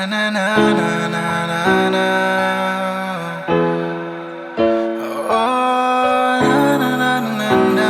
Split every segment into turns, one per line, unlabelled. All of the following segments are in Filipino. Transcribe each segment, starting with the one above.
na na na na na na na. Oh, na na na na na.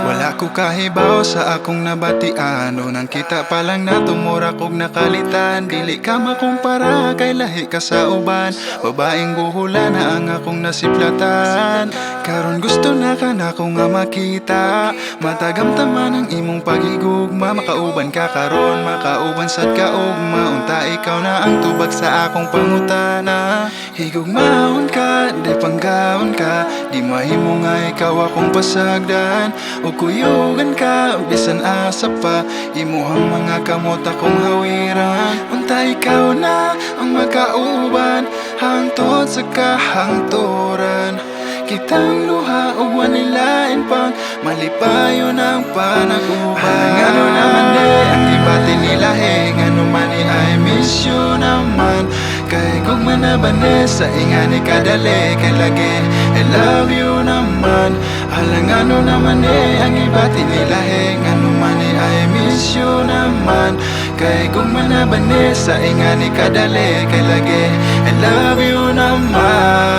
Wala ko kahibaw sa akong nabatian. Nang kita pa lang na tumura kog nakalitan. Dili ka makumpara kay lahi ka sa uban. Babaeng buhula na ang akong nasiplatan. Karon gusto na ka na ko nga makita. Matagamtaman ang imong pagigugma. Makauban ka karon, makauban sad ka ugma. Unta ikaw na ang tubag sa akong pangutana. Higugmaon ka, di panggaon ka. Di mahimo nga ikaw akong pasagdan. O kuyugan ka, bisan asa pa. Imuhang mga kamot akong hawiran. Unta ikaw na ang makauban. Hangtod sa kahangturan. Kitang luha o wanilain pang malipayo ng panaguban. Ano naman ang ibati nila ngano man I miss you naman. Kay gugma na bane sa ingani kadali. Kay lagi I love you naman. Ano naman ang ibati nila ngano man I miss you naman. Kay gugma na bane sa ingani kadali. Kay lagi I love you naman.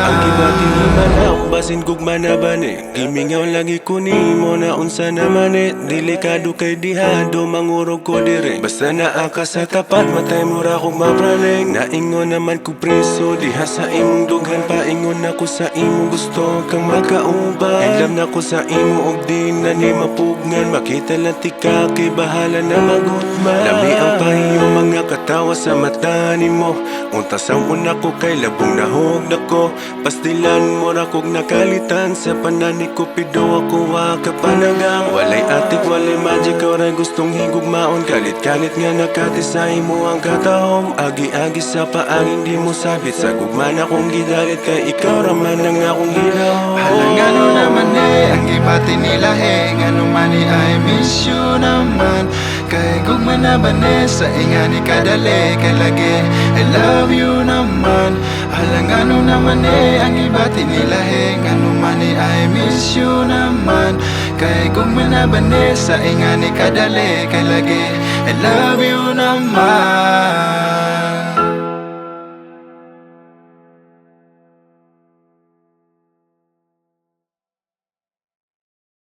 Ang ibati naman ako basin gugma na bane. Gimingaw lagi ko nimo na unsa naman delikado kay dihado mangurog ko dire. Basta naa ka sa tapat matay mura kong mapraning. Naingon naman ko preso diha sa imong dughan. Paingon ako sa imo gusto kang makauban. Alam na ko sa imo og di na ni mapugnan. Makita lang tika kay bahala na magutman. Lami ang pahiyo mga katawa sa mata nimo. Untasang una ko kay labong nahog na ko. Pastilan mo na kog nakalitan. Sa panani ko pido ako wakapanagang. Walay atik, walay magic, oray gustong higugmaon. Kalit-kalit nga nakatisay mo ang katahom. Agi-agi sa paangin di mo sabit. Sa gugman akong gidalit kay ikaw raman ang akong ginahon.
Ano naman ang ibati nila ngano man I miss you naman. Kay gugma na bane sa ingani kadali. Kay lagi I love you naman. Ano naman ang ibati nila ngano man I miss you naman. Kay gugma na bane sa ingani kadali. Kay lagi I love you naman.